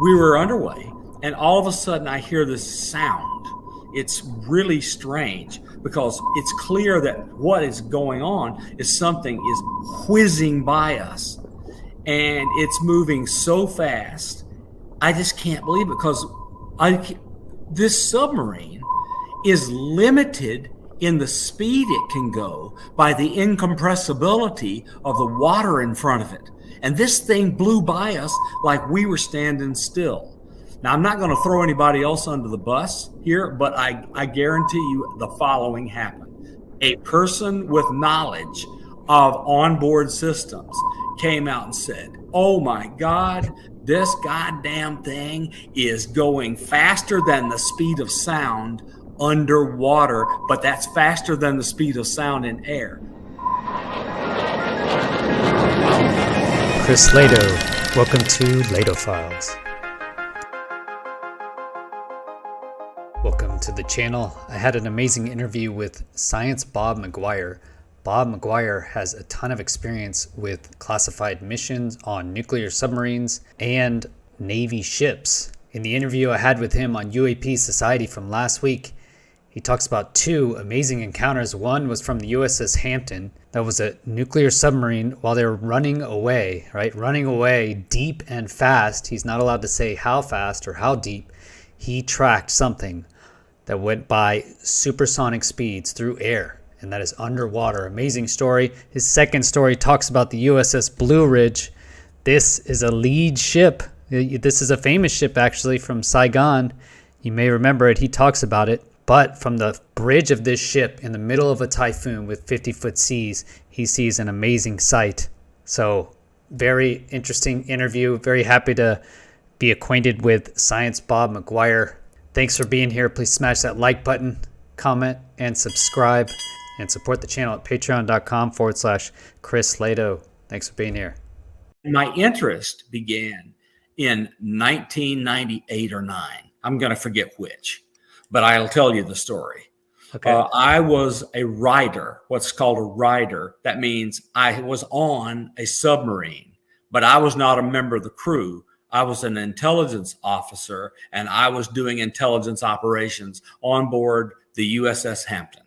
We were underway, and all of a sudden I hear this sound. It's really strange because it's clear that what is going on is something is whizzing by us, and it's moving so fast. I just can't believe it because this submarine is limited in the speed it can go by the incompressibility of the water in front of it. And this thing blew by us like we were standing still. Now, I'm not going to throw anybody else under the bus here, but I guarantee you the following happened. A person with knowledge of onboard systems came out and said, "Oh my God, this goddamn thing is going faster than the speed of sound underwater, but that's faster than the speed of sound in air." Chris Lehto, welcome to Lehto Files. Welcome to the channel. I had an amazing interview with Science Bob McGuire. Bob McGuire has a ton of experience with classified missions on nuclear submarines and Navy ships. In the interview I had with him on UAP Society from last week, he talks about two amazing encounters. One was from the USS Hampton. That was a nuclear submarine while they were running away, right? Running away deep and fast. He's not allowed to say how fast or how deep. He tracked something that went by supersonic speeds through air, and that is underwater. Amazing story. His second story talks about the USS Blue Ridge. This is a lead ship. This is a famous ship actually from Saigon. You may remember it. He talks about it. But from the bridge of this ship in the middle of a typhoon with 50-foot seas, he sees an amazing sight. So very interesting interview. Very happy to be acquainted with Science Bob McGuire. Thanks for being here. Please smash that like button, comment, and subscribe. And support the channel at patreon.com/Chris Lehto. Thanks for being here. My interest began in 1998 or 9. I'm going to forget which, but I'll tell you the story. Okay. I was a rider, what's called a rider. That means I was on a submarine, but I was not a member of the crew. I was an intelligence officer, and I was doing intelligence operations on board the USS Hampton.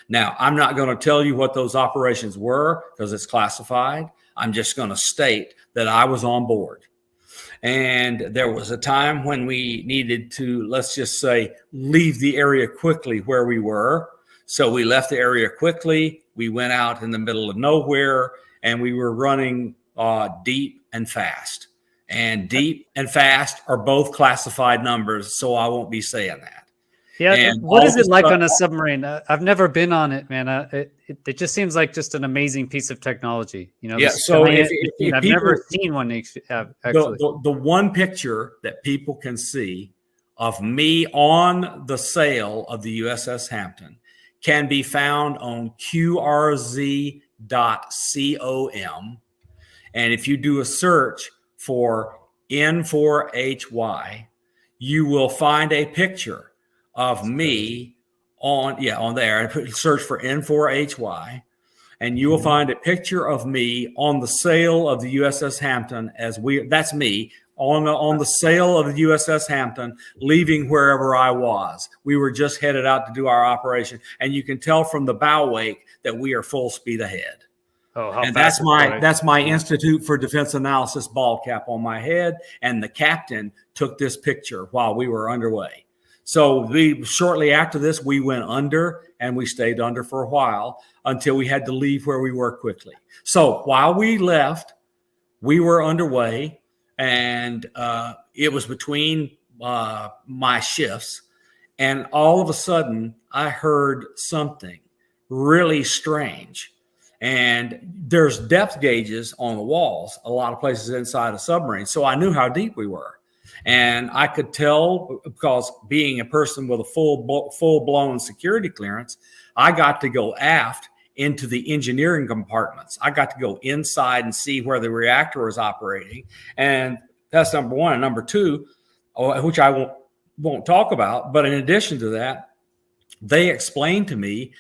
Now, I'm not going to tell you what those operations were because it's classified. I'm just going to state that I was on board. And there was a time when we needed to, let's just say, leave the area quickly where we were. So we left the area quickly. We went out in the middle of nowhere, and we were running deep and fast. And deep and fast are both classified numbers, so I won't be saying that. Yeah, And what is it like on a submarine? I've never been on it, man. It just seems like just an amazing piece of technology. You know, yeah. So if I've people, never seen one actually. The one picture that people can see of me on the sail of the USS Hampton can be found on qrz.com. And if you do a search for N4HY, you will find a picture of me on there. Search for N4HY, and you will find a picture of me on the sail of the USS Hampton that's me on the sail of the USS Hampton, leaving wherever I was. We were just headed out to do our operation, and you can tell from the bow wake that we are full speed ahead. Oh, and that's my Institute for Defense Analysis ball cap on my head. And the captain took this picture while we were underway. So shortly after this, we went under, and we stayed under for a while until we had to leave where we were quickly. So while we left, we were underway, and it was between my shifts. And all of a sudden, I heard something really strange. And there's depth gauges on the walls, a lot of places inside a submarine. So I knew how deep we were. And I could tell, because being a person with a full-blown security clearance, I got to go aft into the engineering compartments. I got to go inside and see where the reactor was operating. And that's number one. And number two, which I won't talk about, but in addition to that, they explained to me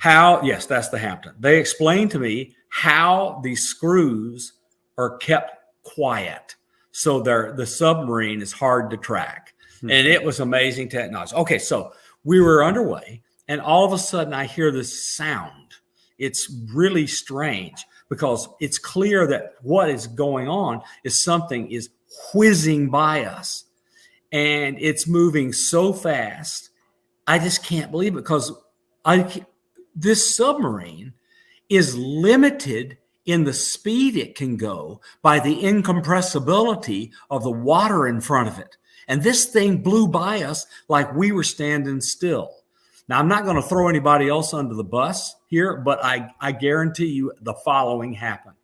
yes, that's the Hampton. They explained to me how the screws are kept quiet. So the submarine is hard to track. And it was amazing technology. Okay, so we were underway, and all of a sudden I hear this sound. It's really strange because it's clear that what is going on is something is whizzing by us, and it's moving so fast. I just can't believe it because this submarine is limited in the speed it can go by the incompressibility of the water in front of it. And this thing blew by us like we were standing still. Now, I'm not going to throw anybody else under the bus here, but I guarantee you the following happened.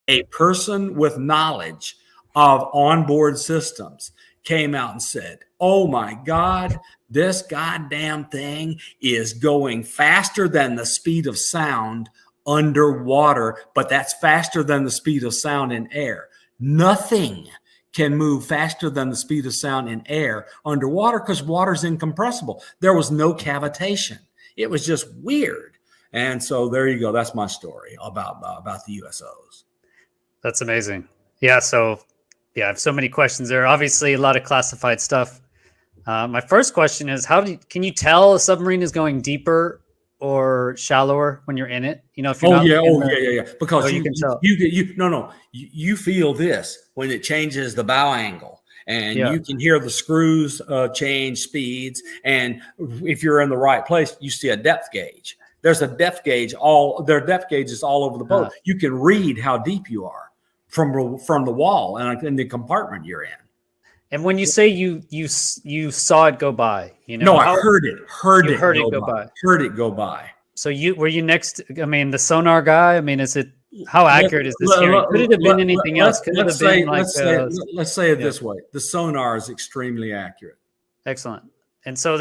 A person with knowledge of onboard systems came out and said, oh my God, this goddamn thing is going faster than the speed of sound underwater, but that's faster than the speed of sound in air. Nothing can move faster than the speed of sound in air underwater because water's incompressible. There was no cavitation. It was just weird. And so there you go. That's my story about the USOs. That's amazing. Yeah. So I have so many questions there. Obviously, a lot of classified stuff. My first question is, can you tell a submarine is going deeper or shallower when you're in it? You know, if you're yeah. Because you can tell. You feel this when it changes the bow angle, and you can hear the screws change speeds. And if you're in the right place, you see a depth gauge. There's a depth gauge. There are depth gauges all over the boat. You can read how deep you are from the wall and in the compartment you're in. And when you say you saw it go by, no, I heard it go by. So were you next? I mean, the sonar guy. I mean, how accurate is this hearing? Could it have been anything else? Let's say it this way: the sonar is extremely accurate. Excellent. And so,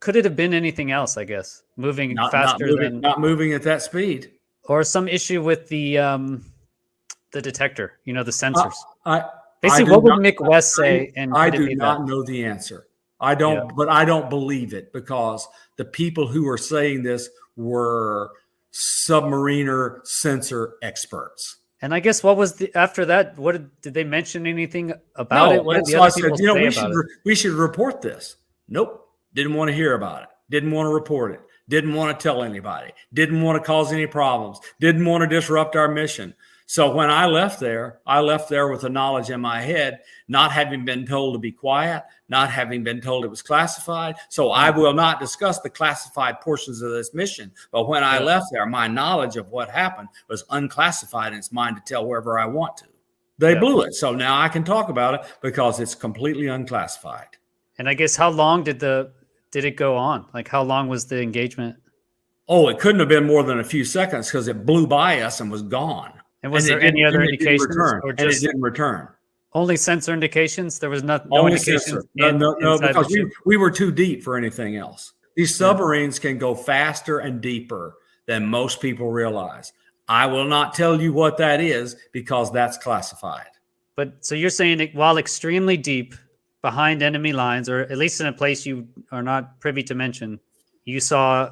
could it have been anything else? I guess moving faster not moving at that speed, or some issue with the detector. The sensors. Basically, what would Mick West say? And I do not know the answer. I don't, but I don't believe it because the people who are saying this were submariner sensor experts. And I guess what was after that? What did they mention anything about it? What did the other people say about it? We should report this. Nope. Didn't want to hear about it. Didn't want to report it. Didn't want to tell anybody. Didn't want to cause any problems. Didn't want to disrupt our mission. So when I left there with the knowledge in my head, not having been told to be quiet, not having been told it was classified. So I will not discuss the classified portions of this mission. But when I left there, my knowledge of what happened was unclassified, and it's mine to tell wherever I want to. They blew it. So now I can talk about it because it's completely unclassified. And I guess how long did it go on? Like how long was the engagement? Oh, it couldn't have been more than a few seconds because it blew by us and was gone. And was there any other indications? It didn't return. Only sensor indications? There was no indications? No, because we were too deep for anything else. These submarines can go faster and deeper than most people realize. I will not tell you what that is because that's classified. But so you're saying that while extremely deep behind enemy lines, or at least in a place you are not privy to mention, you saw,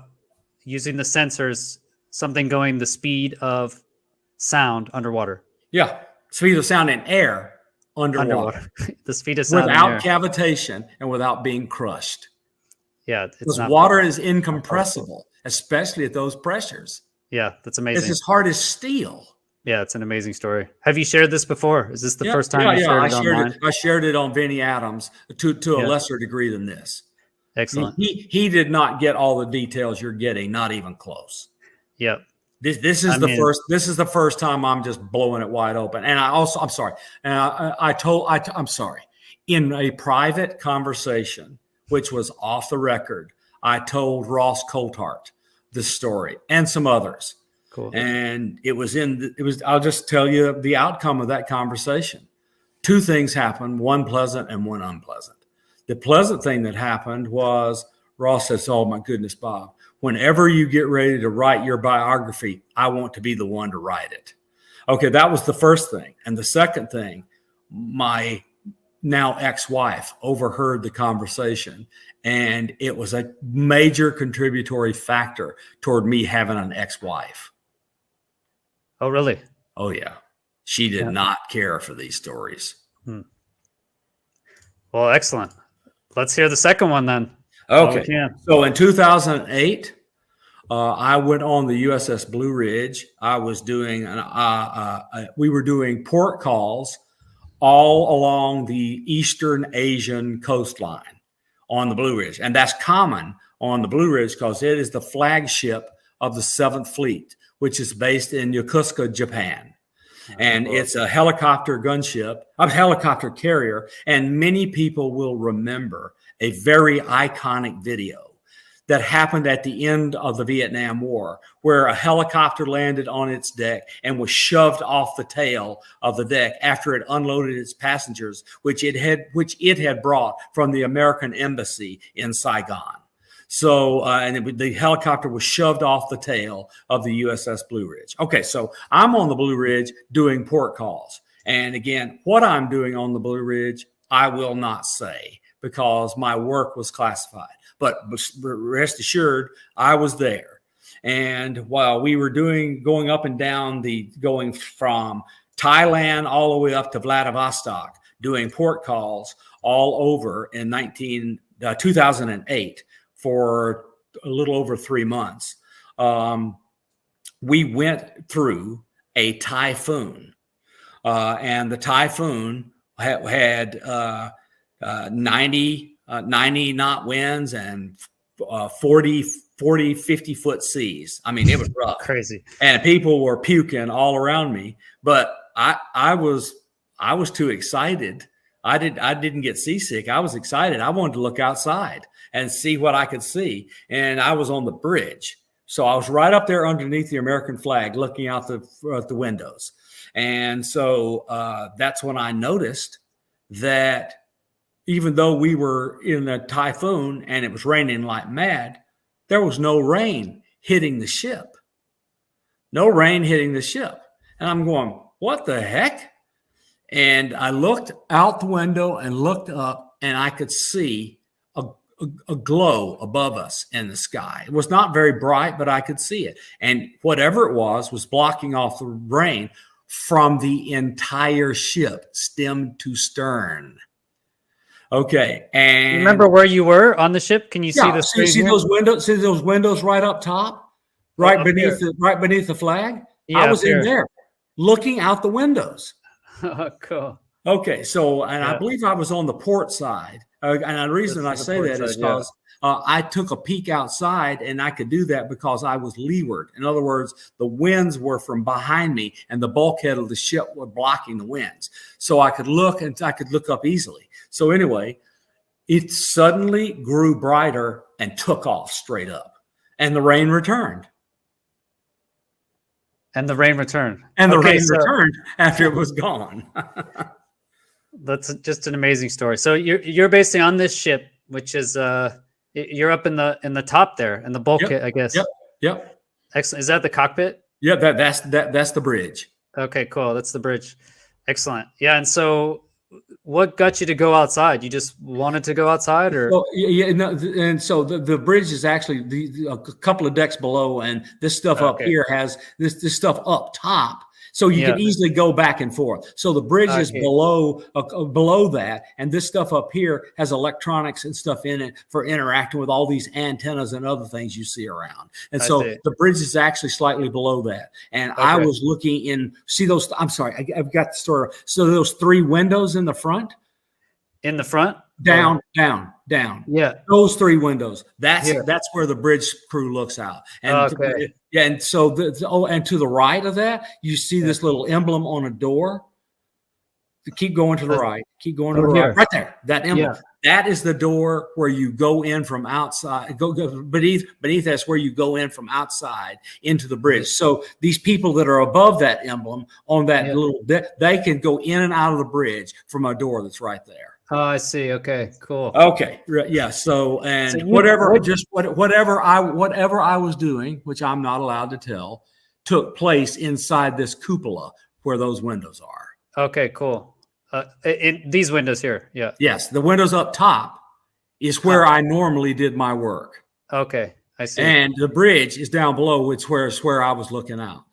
using the sensors, something going the speed of sound underwater. Yeah, speed of sound in air underwater. The speed of sound without cavitation and without being crushed. Yeah, because water is incompressible, especially at those pressures. Yeah, that's amazing. It's as hard as steel. Yeah, it's an amazing story. Have you shared this before? Is this the first time you shared it online? I shared it on Vinny Adams to a lesser degree than this. Excellent. He did not get all the details you're getting, not even close. Yep. This is the first time I'm just blowing it wide open. And I'm sorry. And I'm sorry. In a private conversation, which was off the record, I told Ross Coulthart this story and some others. Cool. And I'll just tell you the outcome of that conversation. Two things happened, one pleasant and one unpleasant. The pleasant thing that happened was Ross says, "Oh my goodness, Bob, whenever you get ready to write your biography, I want to be the one to write it." Okay, that was the first thing. And the second thing, my now ex-wife overheard the conversation, and it was a major contributory factor toward me having an ex-wife. Oh, really? Oh, yeah. She did not care for these stories. Well, excellent. Let's hear the second one then. Okay. Oh, So in 2008, I went on the USS Blue Ridge. I was doing we were doing port calls all along the Eastern Asian coastline on the Blue Ridge, and that's common on the Blue Ridge because it is the flagship of the 7th Fleet, which is based in Yokosuka, Japan. And it's a helicopter gunship, a helicopter carrier, and many people will remember a very iconic video that happened at the end of the Vietnam War, where a helicopter landed on its deck and was shoved off the tail of the deck after it unloaded its passengers, which it had brought from the American embassy in Saigon. So, the helicopter was shoved off the tail of the USS Blue Ridge. Okay, so I'm on the Blue Ridge doing port calls. And again, what I'm doing on the Blue Ridge, I will not say because my work was classified. But rest assured, I was there. And while we were going up and down going from Thailand all the way up to Vladivostok, doing port calls all over in 2008, for a little over 3 months, we went through a typhoon, and the typhoon had 90 knot winds and 40, 50 foot seas. I mean, it was rough. Crazy. And people were puking all around me, but I was too excited. I didn't get seasick. I was excited. I wanted to look outside and see what I could see. And I was on the bridge. So I was right up there underneath the American flag, looking out the windows. And so that's when I noticed that even though we were in a typhoon and it was raining like mad, there was no rain hitting the ship. No rain hitting the ship. And I'm going, what the heck? And I looked out the window and looked up, and I could see a glow above us in the sky. It was not very bright, but I could see it. And whatever it was blocking off the rain from the entire ship, stem to stern. Okay. And remember where you were on the ship? Can you see the screen? See those windows? See those windows right up top, right beneath the flag? Yeah, I was in there looking out the windows. Oh, cool. Okay, so I believe I was on the port side, and the reason I say that is because I took a peek outside, and I could do that because I was leeward. In other words, the winds were from behind me, and the bulkhead of the ship were blocking the winds, so I could look and I could look up easily. So anyway, it suddenly grew brighter and took off straight up, and the rain returned. And the rain returned. And the rain returned after it was gone. That's just an amazing story. So you're basically on this ship, which is you're up in the top there, in the bulkhead, I guess. Yep. Excellent. Is that the cockpit? Yeah, that's the bridge. Okay, cool. That's the bridge. Excellent. Yeah, and so what got you to go outside? You just wanted to go outside, or? Well, and so the bridge is actually a couple of decks below, and this stuff up here has this stuff up top, so you can easily go back and forth. So the bridge is below that, and this stuff up here has electronics and stuff in it for interacting with all these antennas and other things you see around. And so the bridge is actually slightly below that. And I was looking in, see those, I'm sorry, I've got the story. So those 3 windows in the front? In the front? Down. Yeah. Those 3 windows. That's where the bridge crew looks out. And and so and to the right of that, you see this little emblem on a door. Keep going to the right. Keep going to the right. Right there. That emblem. That is the door where you go in from outside. Go beneath that's where you go in from outside into the bridge. So these people that are above that emblem on that little, they can go in and out of the bridge from a door that's right there. Oh, I see. Okay, cool. Okay, yeah. So whatever I was doing, which I'm not allowed to tell, took place inside this cupola where those windows are. Okay, cool. In these windows here, yeah. Yes, the windows up top is where I normally did my work. Okay, I see. And the bridge is down below, which where I was looking out.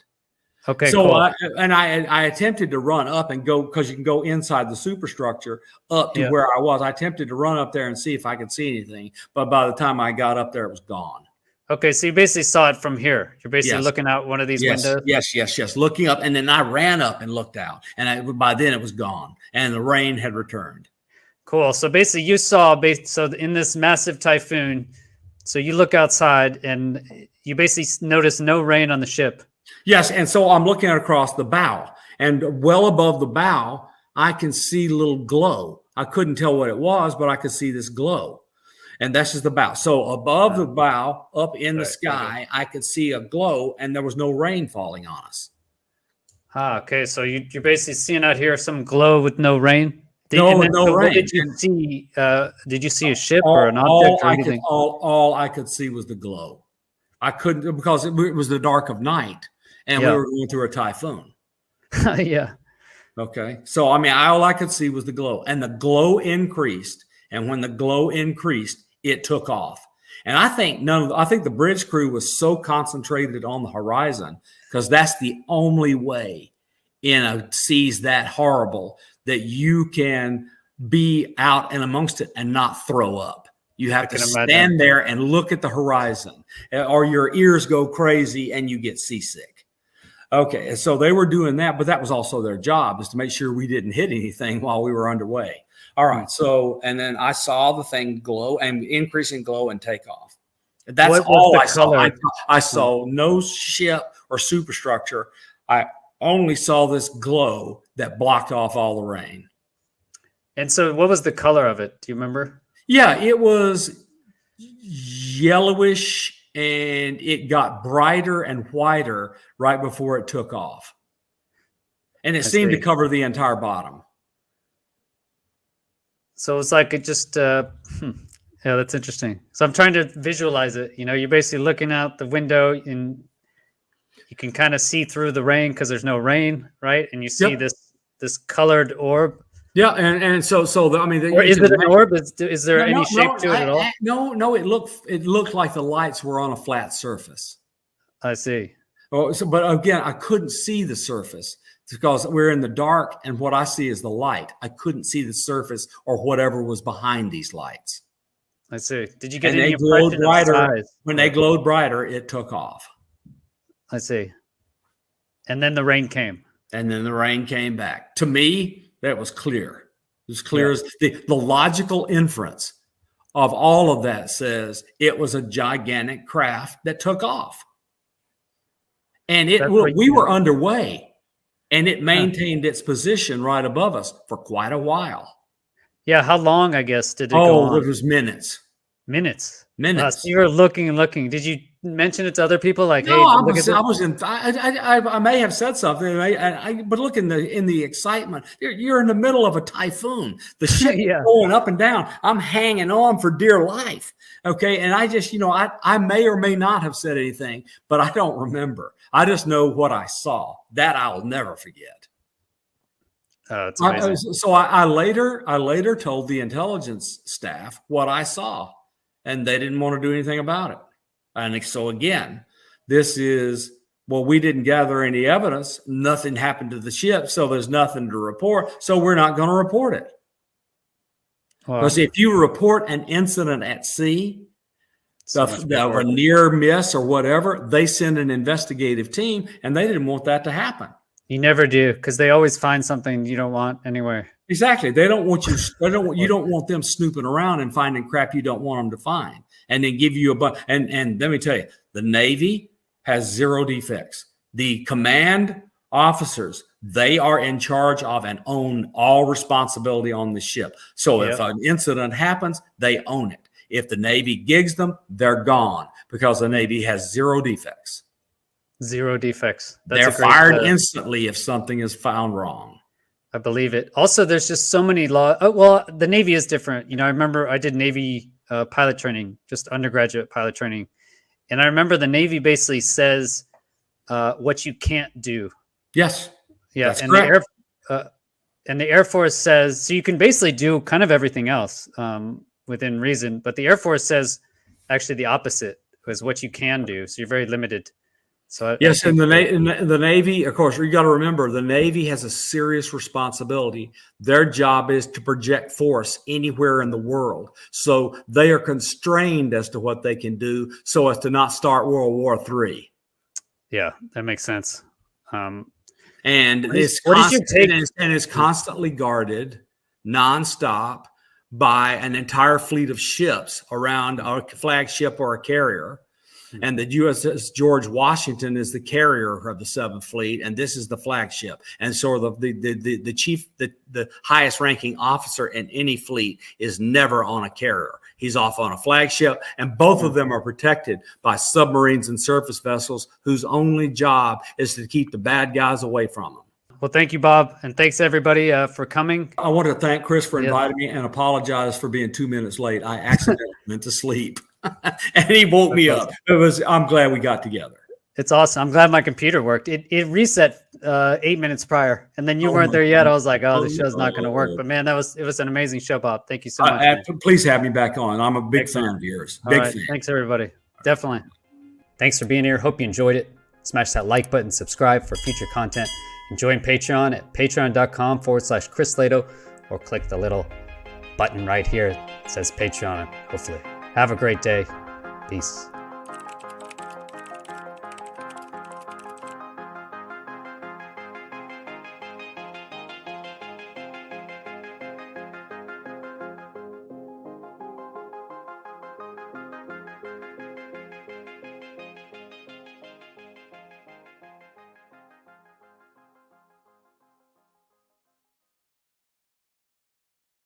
Okay, So cool. I attempted to run up and go, because you can go inside the superstructure up to Yeah. where I was. I attempted to run up there and see if I could see anything, but by the time I got up there, it was gone. Okay, so you basically saw it from here. You're basically Yes. looking out one of these Yes, windows. yes. Looking up, and then I ran up and looked out, and by then it was gone, and the rain had returned. Cool. So basically, you saw so in this massive typhoon. So you look outside, and you basically notice no rain on the ship. Yes, and so I'm looking across the bow, and well above the bow, I can see a little glow. I couldn't tell what it was, but I could see this glow, and that's just the bow. So above the bow, up in the sky, I could see a glow, and there was no rain falling on us. Okay. So you're basically seeing out here some glow with no rain. No rain. What did you see? Did you see a ship or an object or anything? All I could see was the glow. I couldn't, because it was the dark of night, and we were going through a typhoon. Yeah. Okay. So, I mean, all I could see was the glow, and the glow increased. And when the glow increased, it took off. And I think the bridge crew was so concentrated on the horizon, because that's the only way in a seas that horrible that you can be out and amongst it and not throw up. You have to stand there and look at the horizon, or your ears go crazy and you get seasick. Okay, and so they were doing that, but that was also their job, is to make sure we didn't hit anything while we were underway. All right, so, and then I saw the thing glow and increase in glow and take off. That's all I saw. I saw no ship or superstructure. I only saw this glow that blocked off all the rain. And so what was the color of it? Do you remember? Yeah, it was yellowish, and it got brighter and whiter right before it took off. And it seemed to cover the entire bottom. So it's like it just, yeah, that's interesting. So I'm trying to visualize it. You know, you're basically looking out the window and you can kind of see through the rain because there's no rain, right? And you see this colored orb. Yeah, and so I mean, or is it an orb? Is there any shape to it at all? No. It looked like the lights were on a flat surface. I see. Oh, but again, I couldn't see the surface because we're in the dark, and what I see is the light. I couldn't see the surface or whatever was behind these lights. I see. Did you get any impression of size? When they glowed brighter, it took off. I see. And then the rain came. And then the rain came back. To me, that was clear. It was clear as the logical inference of all of that says it was a gigantic craft that took off. And we were underway, and it maintained its position right above us for quite a while. Yeah, how long, I guess, did it go on? It was minutes. Minutes. Minutes. So you were looking and looking. Did you mention it to other people? Like, no, hey, I may have said something, but look, in the excitement, you're in the middle of a typhoon. The ship is going up and down. I'm hanging on for dear life. Okay, and I just, I may or may not have said anything, but I don't remember. I just know what I saw. That I'll never forget. It's amazing. So I later told the intelligence staff what I saw, and they didn't want to do anything about it. And so again, this is, we didn't gather any evidence. Nothing happened to the ship, so there's nothing to report. So we're not going to report it. Because if you report an incident at sea, of a near miss or whatever, they send an investigative team, and they didn't want that to happen. You never do, because they always find something you don't want anywhere. Exactly. They don't want you. You don't want them snooping around and finding crap you don't want them to find, and then give you a bunch. And let me tell you, the Navy has zero defects. The command officers, they are in charge of and own all responsibility on the ship. So if an incident happens, they own it. If the Navy gigs them, they're gone, because the Navy has zero defects. Zero defects. They're fired instantly if something is found wrong. I believe it. Also, there's just so many laws. Well, the Navy is different. I remember I did Navy pilot training, just undergraduate pilot training. And I remember the Navy basically says what you can't do. Yes. Yeah. That's correct. And the Air Force says, so you can basically do kind of everything else within reason. But the Air Force says actually the opposite is what you can do. So you're very limited. So yes, in the Navy, of course, you got to remember the Navy has a serious responsibility. Their job is to project force anywhere in the world, so they are constrained as to what they can do, so as to not start World War III. Yeah, that makes sense. And it's constantly guarded, nonstop, by an entire fleet of ships around a flagship or a carrier. And the USS George Washington is the carrier of the 7th Fleet, and this is the flagship. And so the chief, the highest ranking officer in any fleet is never on a carrier. He's off on a flagship, and both of them are protected by submarines and surface vessels whose only job is to keep the bad guys away from them. Well, thank you, Bob, and thanks everybody for coming. I want to thank Chris for inviting me and apologize for being 2 minutes late. I accidentally went to sleep. And he woke me up. I'm glad we got together. It's awesome. I'm glad my computer worked. It reset 8 minutes prior, and then you weren't there yet. I was like, oh, the show's not going to work. But man, it was an amazing show, Bob. Thank you so much. Please have me back on. I'm a big fan of yours. Big fan. Thanks, everybody. Definitely. Thanks for being here. Hope you enjoyed it. Smash that like button, subscribe for future content, and join Patreon at patreon.com/Chris Lehto, or click the little button right here that says Patreon, hopefully. Have a great day. Peace.